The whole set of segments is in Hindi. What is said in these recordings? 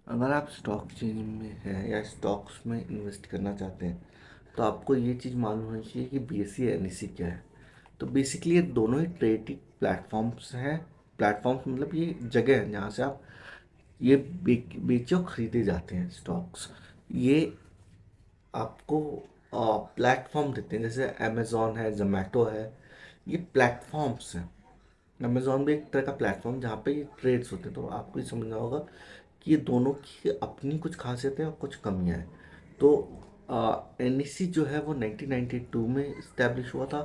अगर आप स्टॉक एक्सचेंज में हैं या स्टॉक्स में इन्वेस्ट करना चाहते हैं तो आपको ये चीज़ मालूम होनी चाहिए कि बीएसई एनएसई क्या है। तो बेसिकली ये दोनों ही ट्रेडिंग प्लेटफॉर्म्स हैं। प्लेटफॉर्म्स मतलब ये जगह है जहाँ से आप ये बेचे और खरीदे जाते हैं स्टॉक्स। ये आपको प्लेटफॉर्म देते हैं, जैसे अमेज़ॉन है, जोमेटो है, ये प्लेटफॉर्म्स हैं। अमेज़ॉन भी एक तरह का प्लेटफॉर्म जहाँ पे ये ट्रेड्स होते हैं। तो आपको ये समझना होगा कि ये दोनों की अपनी कुछ खासियतें और कुछ कमियां हैं। तो एनईसी जो है वो 1992 में इस्टेब्लिश हुआ था।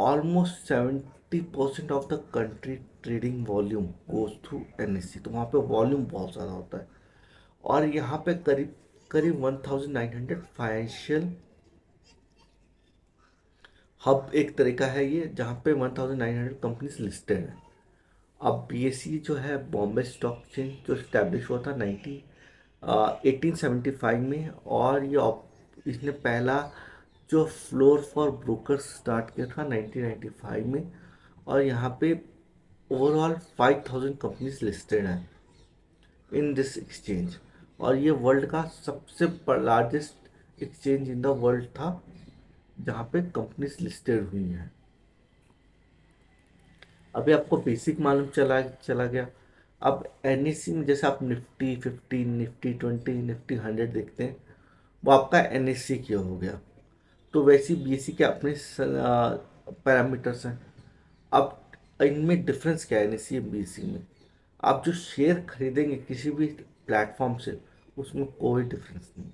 Almost 70% of the country trading volume goes through NEC. तो वहाँ पे वॉल्यूम बहुत ज़्यादा होता है और यहाँ पे करीब करीब 1900 फाइनेंशियल हब एक तरीका है ये, जहाँ पे 1900 कंपनीज लिस्टेड हैं। अब बीएसई जो है बॉम्बे स्टॉक एक्सचेंज, जो इस्टेब्लिश हुआ था 1875 में। और ये इसने पहला जो फ्लोर फॉर ब्रोकर्स स्टार्ट किया था 1995 में। और यहाँ पे ओवरऑल 5000 कंपनीज लिस्टेड हैं इन दिस एक्सचेंज। और ये वर्ल्ड का सबसे largest exchange in the world था जहाँ पे कंपनीज लिस्टेड हुई हैं। अभी आपको बेसिक मालूम चला चला गया। अब एनएससी में जैसे आप निफ्टी 15, निफ्टी 20, निफ्टी 100 देखते हैं, वो आपका एनएससी किया हो गया। तो वैसे ही बीएससी के अपने पैरामीटर्स हैं। अब इनमें डिफरेंस क्या है एनएससी और बीएससी में? आप जो शेयर खरीदेंगे किसी भी प्लेटफॉर्म से, उसमें कोई डिफरेंस नहीं।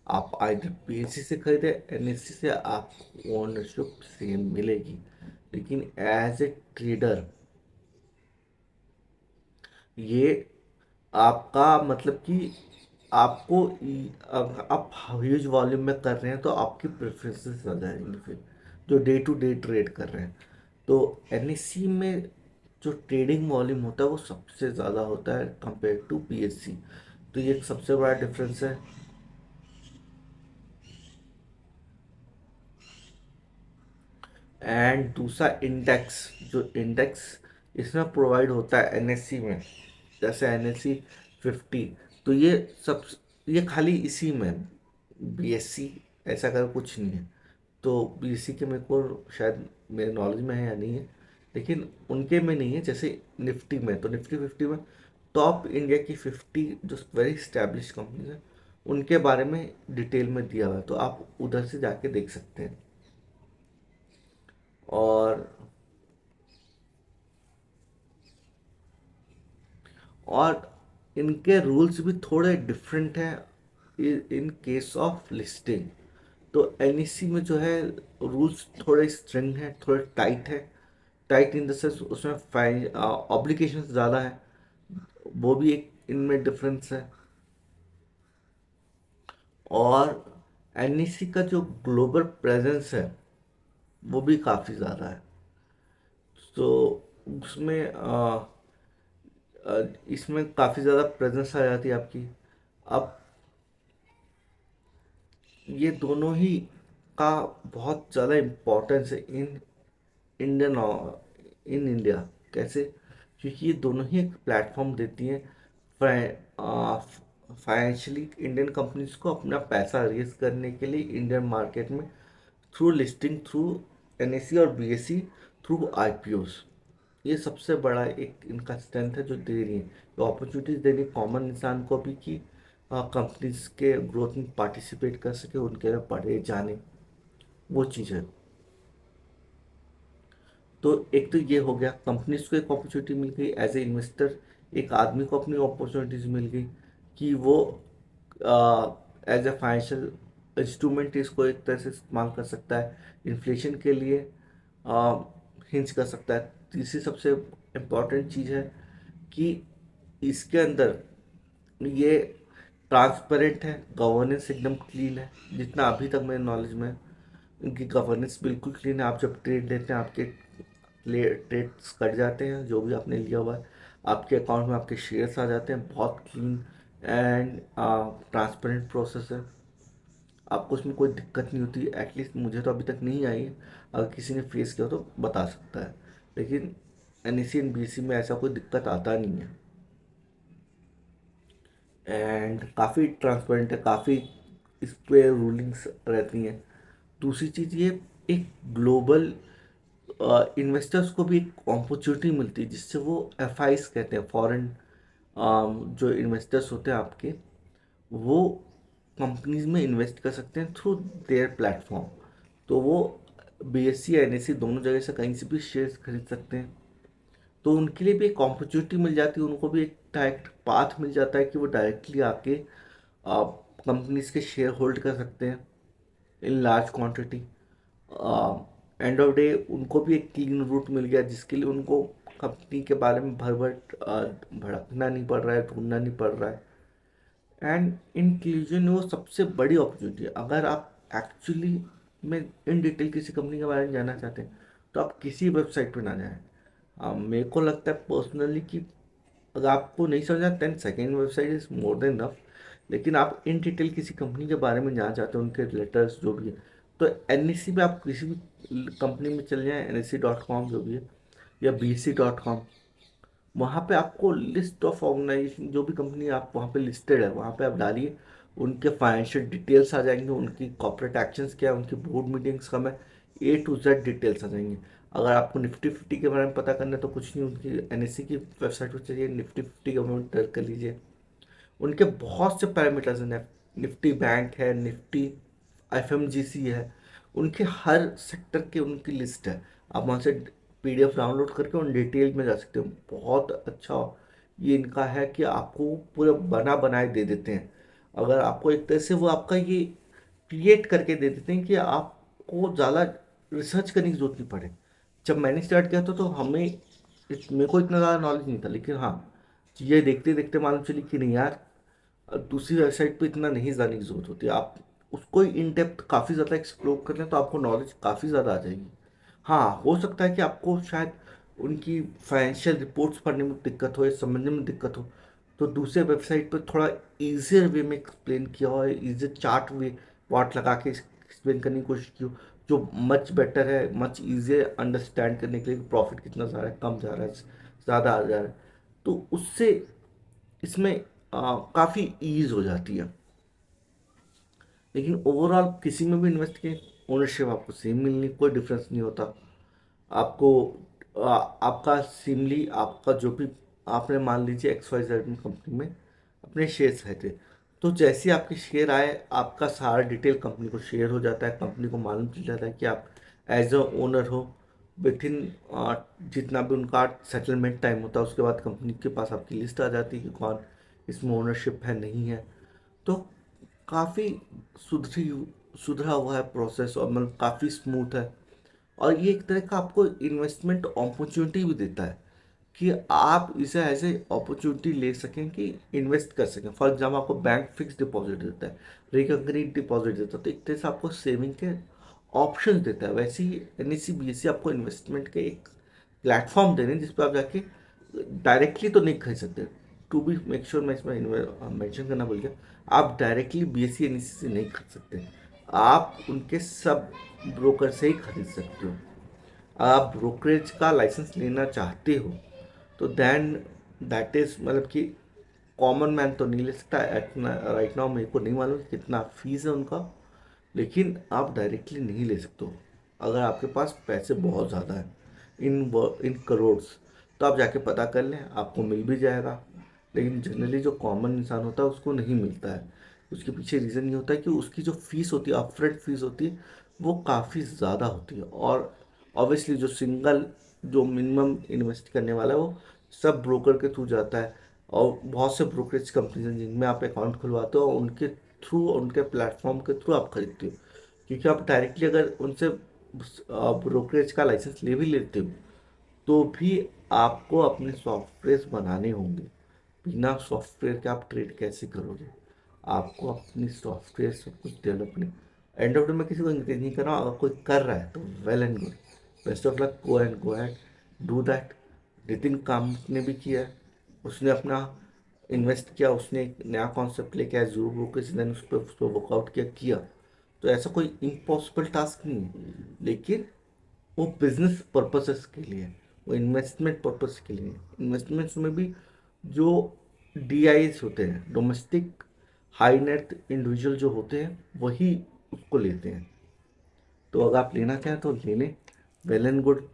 आप आइधर बीएससी से खरीदे, एनएससी से, आपको ओनरशिप सेम मिलेगी। लेकिन एज ए ट्रेडर ये आपका मतलब कि आपको आप ह्यूज वॉल्यूम में कर रहे हैं तो आपकी प्रेफरेंसेस ज़्यादा आएंगी फिर, जो डे टू डे ट्रेड कर रहे हैं। तो एनएससी में जो ट्रेडिंग वॉल्यूम होता है वो सबसे ज़्यादा होता है कंपेयर टू पीएससी। तो ये एक सबसे बड़ा डिफरेंस है। एंड दूसरा इंडेक्स, जो इंडेक्स इसमें प्रोवाइड होता है एनएससी में, जैसे एनएससी 50। तो ये सब, ये खाली इसी में, बीएससी ऐसा कर कुछ नहीं है। तो बीएससी के मेरे को शायद मेरे नॉलेज में है या नहीं है, लेकिन उनके में नहीं है। जैसे निफ्टी में, तो निफ्टी 50 में टॉप इंडिया की 50 जो वेरी स्टैब्लिश कंपनीज हैं उनके बारे में डिटेल में दिया हुआ है, तो आप उधर से जाके देख सकते हैं। और और इनके रूल्स भी थोड़े डिफरेंट हैं इन केस ऑफ लिस्टिंग। तो एनईसी में जो है रूल्स थोड़े स्ट्रिंग हैं, थोड़े टाइट है। टाइट इन द सेंस उसमें फाइन ऑब्लिगेशन ज़्यादा है, वो भी एक इनमें डिफरेंस है। और एनईसी का जो ग्लोबल प्रेजेंस है वो भी काफ़ी ज़्यादा है। तो उसमें इसमें काफ़ी ज़्यादा प्रेजेंस आ जाती है आपकी। अब ये दोनों ही का बहुत ज़्यादा इम्पोर्टेंस है इंडियन इन इंडिया। कैसे? क्योंकि ये दोनों ही एक प्लेटफॉर्म देती हैं फाइनेंशियली इंडियन कंपनीज को अपना पैसा रेज करने के लिए इंडियन मार्केट में, थ्रू लिस्टिंग, थ्रू एनएससी और बीएससी, थ्रू आईपीओस। ये सबसे बड़ा एक इनका स्ट्रेंथ है जो दे रही है, तो अपॉर्चुनिटीज दे रही है कॉमन इंसान को भी कि कंपनीज के ग्रोथ में पार्टिसिपेट कर सके, उनके लिए पढ़े जाने, वो चीज़ है। तो एक तो ये हो गया, कंपनीज को एक अपॉर्चुनिटी मिल गई एज ए इन्वेस्टर। एक आदमी को अपनी अपॉर्चुनिटीज मिल गई कि वो एज ए फाइनेंशियल इंस्ट्रूमेंट इसको एक तरह से इस्तेमाल कर सकता है, इन्फ्लेशन के लिए हिंच कर सकता है। तीसरी सबसे इम्पॉर्टेंट चीज़ है कि इसके अंदर ये ट्रांसपेरेंट है, गवर्नेंस एकदम क्लीन है। जितना अभी तक मेरे नॉलेज में है, इनकी गवर्नेंस बिल्कुल क्लीन है। आप जब ट्रेड लेते हैं आपके ट्रेड्स कट जाते हैं, जो भी आपने लिया हुआ है आपके अकाउंट में आपके शेयर्स आ जाते हैं। बहुत क्लीन एंड ट्रांसपेरेंट प्रोसेस है। आपको उसमें कोई दिक्कत नहीं होती, एटलीस्ट मुझे तो अभी तक नहीं आई है। अगर किसी ने फेस किया हो तो बता सकता है, लेकिन एनईसी एंड बीसी में ऐसा कोई दिक्कत आता नहीं है। एंड काफ़ी ट्रांसपेरेंट है, काफ़ी इस पे रूलिंग्स रहती हैं। दूसरी चीज़ ये, एक ग्लोबल इन्वेस्टर्स को भी एक अपॉर्चुनिटी मिलती है, जिससे वो एफआईस कहते हैं, फॉरेन जो इन्वेस्टर्स होते हैं आपके, वो कंपनीज में इन्वेस्ट कर सकते हैं थ्रू देयर प्लेटफॉर्म। तो वो बीएससी या एनएससी दोनों जगह से कहीं से भी शेयर्स खरीद सकते हैं। तो उनके लिए भी एक अपॉर्चुनिटी मिल जाती है, उनको भी एक डायरेक्ट पाथ मिल जाता है कि वो डायरेक्टली आके कंपनीज के शेयर होल्ड कर सकते हैं in large quantity. End of day उनको भी एक क्लीन रूट मिल गया, जिसके लिए उनको कंपनी के बारे में भर भर भड़कना नहीं पड़ रहा है, ढूंढना नहीं पड़ रहा है। एंड इंक्लूजन वो सबसे बड़ी अपॉर्चुनिटी है। अगर आप एक्चुअली में इन डिटेल किसी कंपनी के बारे में जानना चाहते हैं, तो आप किसी वेबसाइट पे ना जाएं। मेरे को लगता है पर्सनली कि अगर आपको नहीं समझा, 10 second website is more than enough. लेकिन आप इन डिटेल किसी कंपनी के बारे में जानना चाहते हैं, उनके लेटर्स जो भी है, तो एन पे आप किसी भी कंपनी में चले जाएँ, NSE.com जो भी है, या BC.com। वहाँ पे आपको लिस्ट ऑफ ऑर्गेनाइजेशन, जो भी कंपनी आप वहाँ पे लिस्टेड है, वहाँ पे आप डालिए, उनके फाइनेंशियल डिटेल्स आ जाएंगे, उनकी कॉर्पोरेट एक्शंस क्या है, उनकी बोर्ड मीटिंग्स कब है, A to Z डिटेल्स आ जाएंगे। अगर आपको निफ्टी 50 के बारे में पता करना है, तो कुछ नहीं, उनकी NSE की वेबसाइट पर चलिए, निफ्टी 50 के बारे में सर्च कर लीजिए। उनके बहुत से पैरामीटर्स हैं, निफ्टी बैंक है, निफ्टी FMGC है, उनके हर सेक्टर के उनकी लिस्ट है। आप वहाँ से PDF डाउनलोड करके उन डिटेल में जा सकते हो। बहुत अच्छा ये इनका है कि आपको पूरा बना बनाए दे देते हैं। अगर आपको एक तरह से वो आपका ये क्रिएट करके दे देते हैं कि आपको ज़्यादा रिसर्च करने की जरूरत नहीं पड़े। जब मैंने स्टार्ट किया था तो मेरे को इतना ज़्यादा नॉलेज नहीं था, लेकिन हाँ, चीज़ें देखते देखते मालूम चली कि नहीं यार, दूसरी वेबसाइट पे इतना नहीं जाने की ज़रूरत होती। आप उसको इन डेप्थ काफ़ी ज़्यादा एक्सप्लोर कर लें तो आपको नॉलेज काफ़ी ज़्यादा आ जाएगी। हाँ, हो सकता है कि आपको शायद उनकी फाइनेंशियल रिपोर्ट्स पढ़ने में दिक्कत हो या समझने में दिक्कत हो, तो दूसरे वेबसाइट पर थोड़ा ईजियर वे में एक्सप्लेन किया हो, ईजियर चार्ट वे वाट लगा के एक्सप्लेन करने की कोशिश की हो, जो मच बेटर है, मच ईजियर अंडरस्टैंड करने के लिए, प्रॉफिट कितना जा रहा है, कम जा रहा है, ज़्यादा आ जा रहा है। तो उससे इसमें काफ़ी ईज हो जाती है। लेकिन ओवरऑल किसी में भी इन्वेस्ट करें, ओनरशिप आपको सेम मिलनी, कोई डिफरेंस नहीं होता आपको। आपका सिमली आपका जो भी, आपने मान लीजिए XYZ कंपनी में अपने शेयर्स आए थे, तो जैसे ही आपके शेयर आए, आपका सारा डिटेल कंपनी को शेयर हो जाता है, कंपनी को मालूम चल जाता है कि आप एज अ ओनर हो। विद इन जितना भी उनका सेटलमेंट टाइम होता है, उसके बाद कंपनी के पास आपकी लिस्ट आ जाती है कि कौन इसमें ओनरशिप है, नहीं है। तो काफ़ी सुधरी सुधरा हुआ है प्रोसेस, और मतलब काफ़ी स्मूथ है। और ये एक तरह का आपको इन्वेस्टमेंट अपॉर्चुनिटी भी देता है कि आप इसे ऐसे अपॉर्चुनिटी ले सकें कि इन्वेस्ट कर सकें। फॉर एग्जाम्पल, आपको बैंक फिक्स डिपॉजिट देता है, रिकरिंग डिपॉजिट देता है, तो एक तरह से आपको सेविंग के ऑप्शन देता है। वैसे ही NSE BSE आपको इन्वेस्टमेंट के एक प्लेटफॉर्म दे रहे हैं, जिस पर आप जाके डायरेक्टली तो नहीं खरीद सकते। टू बी मेक श्योर, मैं इसमें मेंशन करना भूल गया, आप डायरेक्टली BSE NSE से नहीं खरीद सकते, आप उनके सब ब्रोकर से ही खरीद सकते हो। आप ब्रोकरेज का लाइसेंस लेना चाहते हो, तो देन दैट इज, मतलब कि कॉमन मैन तो नहीं ले सकता। राइट नाउ मेरे को नहीं मालूम कि कितना फीस है उनका, लेकिन आप डायरेक्टली नहीं ले सकते हो। अगर आपके पास पैसे बहुत ज़्यादा हैं, इन करोड्स, तो आप जाके पता कर लें, आपको मिल भी जाएगा। लेकिन जनरली जो कॉमन इंसान होता है उसको नहीं मिलता है। उसके पीछे रीज़न ये होता है कि उसकी जो फीस होती है, अपफ्रंट फीस होती है, वो काफ़ी ज़्यादा होती है। और ऑब्वियसली जो मिनिमम इन्वेस्ट करने वाला है, वो सब ब्रोकर के थ्रू जाता है। और बहुत से ब्रोकरेज कंपनीज हैं जिनमें आप अकाउंट खुलवाते हो, और उनके थ्रू, उनके प्लेटफॉर्म के थ्रू आप खरीदते हो। क्योंकि आप डायरेक्टली अगर उनसे ब्रोकरेज का लाइसेंस ले भी लेते हो, तो भी आपको अपने सॉफ्टवेयर बनाने होंगे। बिना सॉफ्टवेयर के आप ट्रेड कैसे करोगे? आपको अपनी सॉफ्टवेयर सब कुछ डेवलप नहीं। एंड ऑफ द मैं किसी को इंकरेज नहीं कर रहा हूँ, अगर कोई कर रहा है तो well and good, best of luck, go had do that. Nitin Kamat ने भी किया है, उसने अपना इन्वेस्ट किया, उसने एक नया कॉन्सेप्ट लेके आया जूम ब्रोकरेज, देन उस पर वर्कआउट किया। तो ऐसा कोई इम्पॉसिबल टास्क नहीं है, लेकिन वो बिजनेस पर्पसेस के लिए, वो इन्वेस्टमेंट पर्पस के लिए। इन्वेस्टमेंट्स में भी जो DIs होते हैं, डोमेस्टिक हाई नेट इंडिविजुअल जो होते हैं वही उसको लेते हैं। तो अगर आप लेना चाहें तो ले लें, वेल एंड गुड।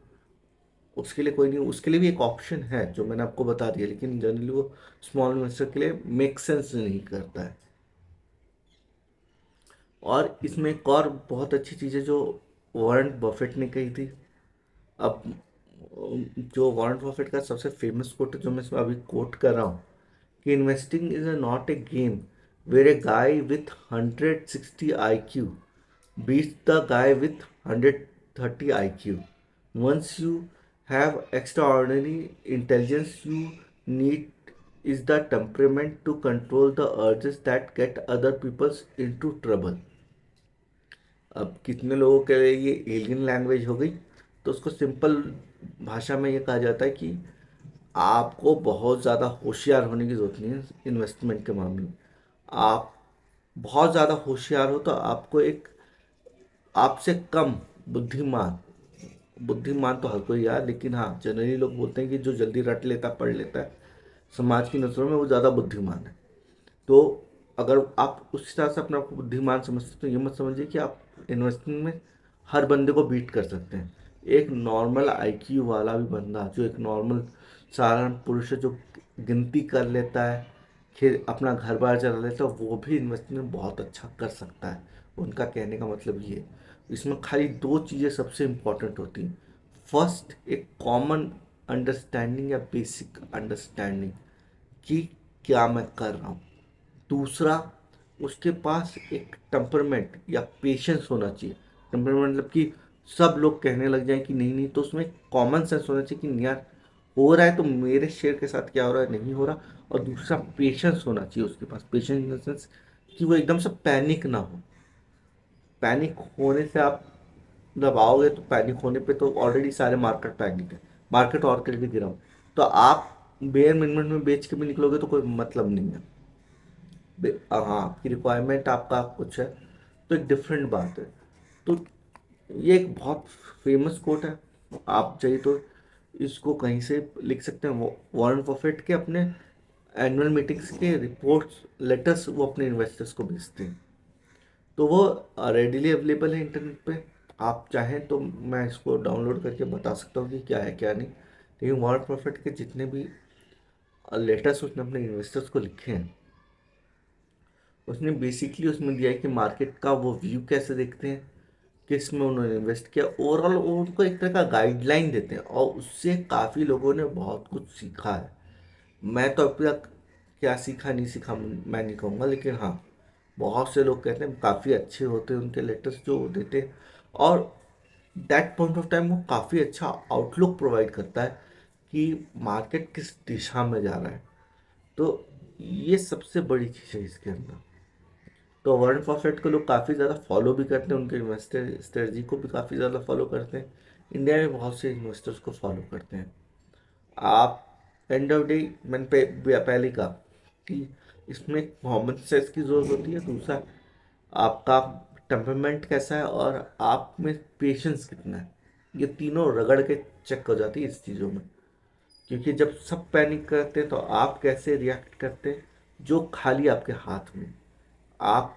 उसके लिए कोई नहीं, उसके लिए भी एक ऑप्शन है जो मैंने आपको बता दिया, लेकिन जनरली वो स्मॉल इन्वेस्टर के लिए मेक सेंस नहीं करता है। और इसमें एक और बहुत अच्छी चीज़ है जो वॉरेन बफेट ने कही थी। अब जो वॉरेन बफेट का सबसे फेमस कोट जो मैं इसमें अभी कोट कर रहा हूँ कि investing is not a game where a guy with 160 IQ beats the guy with 130 IQ. Once you have extraordinary intelligence, you need is the temperament to control the urges that get other people into trouble. अब कितने लोगों के लिए ये एलियन लैंग्वेज हो गई, तो उसको सिंपल भाषा में ये कहा जाता है कि आपको बहुत ज़्यादा होशियार होने की ज़रूरत नहीं है इन्वेस्टमेंट के मामले में। आप बहुत ज़्यादा होशियार हो तो आपको एक आपसे कम बुद्धिमान, बुद्धिमान तो हर कोई यार, लेकिन हाँ जनरली लोग बोलते हैं कि जो जल्दी रट लेता पढ़ लेता है समाज की नज़रों में वो ज़्यादा बुद्धिमान है। तो अगर आप उस तरह से अपने आप को बुद्धिमान समझते तो ये मत समझिए कि आप इन्वेस्टिंग में हर बंदे को बीट कर सकते हैं। एक नॉर्मल IQ वाला भी बंदा जो एक नॉर्मल साधारण पुरुष है, जो गिनती कर लेता है, फिर अपना घर बार चला लेता है, वो भी इन्वेस्टिंग में बहुत अच्छा कर सकता है। उनका कहने का मतलब ये है। इसमें खाली दो चीज़ें सबसे इम्पोर्टेंट होती हैं। फर्स्ट, एक कॉमन अंडरस्टैंडिंग या बेसिक अंडरस्टैंडिंग कि क्या मैं कर रहा हूँ। दूसरा, उसके पास एक टेम्परमेंट या पेशेंस होना चाहिए। टेम्परमेंट मतलब कि सब लोग कहने लग जाएं कि नहीं नहीं, तो उसमें कॉमन सेंस होना चाहिए कि नहीं यार, हो रहा है तो मेरे शेयर के साथ क्या हो रहा है, नहीं हो रहा। और दूसरा, पेशेंस होना चाहिए उसके पास। पेशेंस इन द सेंस कि वो एकदम से पैनिक ना हो। पैनिक होने से आप जब आओगे तो पैनिक होने पे तो ऑलरेडी सारे मार्केट पैनिक है, मार्केट और करके गिरा हो, तो आप बेयर मिनट में बेच के भी निकलोगे तो कोई मतलब नहीं है। हाँ, आपकी रिक्वायरमेंट आपका कुछ है तो एक डिफरेंट बात है। तो ये एक बहुत फेमस कोट है, आप चाहिए तो इसको कहीं से लिख सकते हैं। वॉरेन बफेट के अपने एनुअल मीटिंग्स के रिपोर्ट्स लेटर्स वो अपने इन्वेस्टर्स को भेजते हैं, तो वो रेडिली अवेलेबल है इंटरनेट पे। आप चाहें तो मैं इसको डाउनलोड करके बता सकता हूँ कि क्या है क्या नहीं। लेकिन वॉरेन बफेट के जितने भी लेटर्स उसने अपने इन्वेस्टर्स को लिखे हैं, उसने बेसिकली उसमें दिया है कि मार्केट का वो व्यू कैसे देखते हैं, किस में उन्होंने इन्वेस्ट किया, ओवरऑल उनको एक तरह का गाइडलाइन देते हैं, और उससे काफ़ी लोगों ने बहुत कुछ सीखा है। मैं तो अभी तक क्या सीखा नहीं सीखा मैं नहीं कहूँगा, लेकिन हाँ बहुत से लोग कहते हैं काफ़ी अच्छे होते हैं उनके लेटर्स जो वो देते हैं। और दैट पॉइंट ऑफ टाइम वो काफ़ी अच्छा आउटलुक प्रोवाइड करता है कि मार्केट किस दिशा में जा रहा है। तो ये सबसे बड़ी चीज़ है इसके अंदर। तो वॉरेन बफेट को लोग काफ़ी ज़्यादा फॉलो भी करते हैं, उनके इन्वेस्टर स्ट्रेटजी को भी काफ़ी ज़्यादा फॉलो करते हैं। इंडिया में बहुत से इन्वेस्टर्स को फॉलो करते हैं। आप एंड ऑफ डे मैंने पहले कहा कि इसमें कॉमन सेंस की ज़रूरत होती है। दूसरा, आपका टेम्परमेंट कैसा है और आप में पेशेंस कितना है, ये तीनों रगड़ के चेक हो जाती है इस चीज़ों में। क्योंकि जब सब पैनिक करते हैं तो आप कैसे रिएक्ट करते हैं, जो खाली आपके हाथ में। आप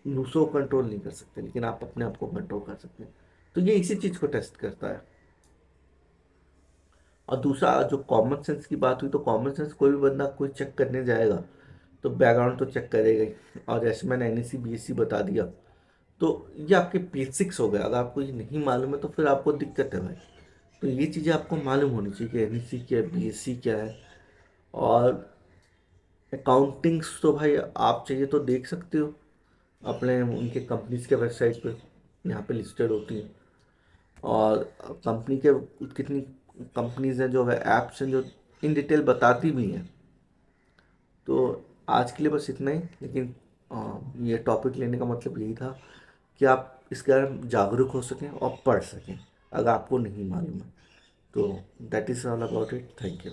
दूसरों को कंट्रोल नहीं कर सकते, लेकिन आप अपने आप को कंट्रोल कर सकते हैं। तो ये इसी चीज़ को टेस्ट करता है। और दूसरा, जो कॉमन सेंस की बात हुई, तो कॉमन सेंस कोई भी बंदा कोई चेक करने जाएगा तो बैकग्राउंड तो चेक करेगा ही। और जैसे मैंने NSE BSE बता दिया, तो ये आपके बेसिक्स हो गए। अगर आपको ये नहीं मालूम है तो फिर आपको दिक्कत है भाई। तो ये चीज़ें आपको मालूम होनी चाहिए कि NSE क्या है, BSE क्या है। और अकाउंटिंग्स तो भाई आप चाहिए तो देख सकते हो अपने उनके कंपनीज के वेबसाइट पे, यहाँ पे लिस्टेड होती हैं। और कंपनी के कितनी कंपनीज हैं जो है ऐप्स हैं जो इन डिटेल बताती भी हैं। तो आज के लिए बस इतना ही, लेकिन ये टॉपिक लेने का मतलब यही था कि आप इसके बारे में जागरूक हो सकें और पढ़ सकें अगर आपको नहीं मालूम है। तो that is all about it. Thank you.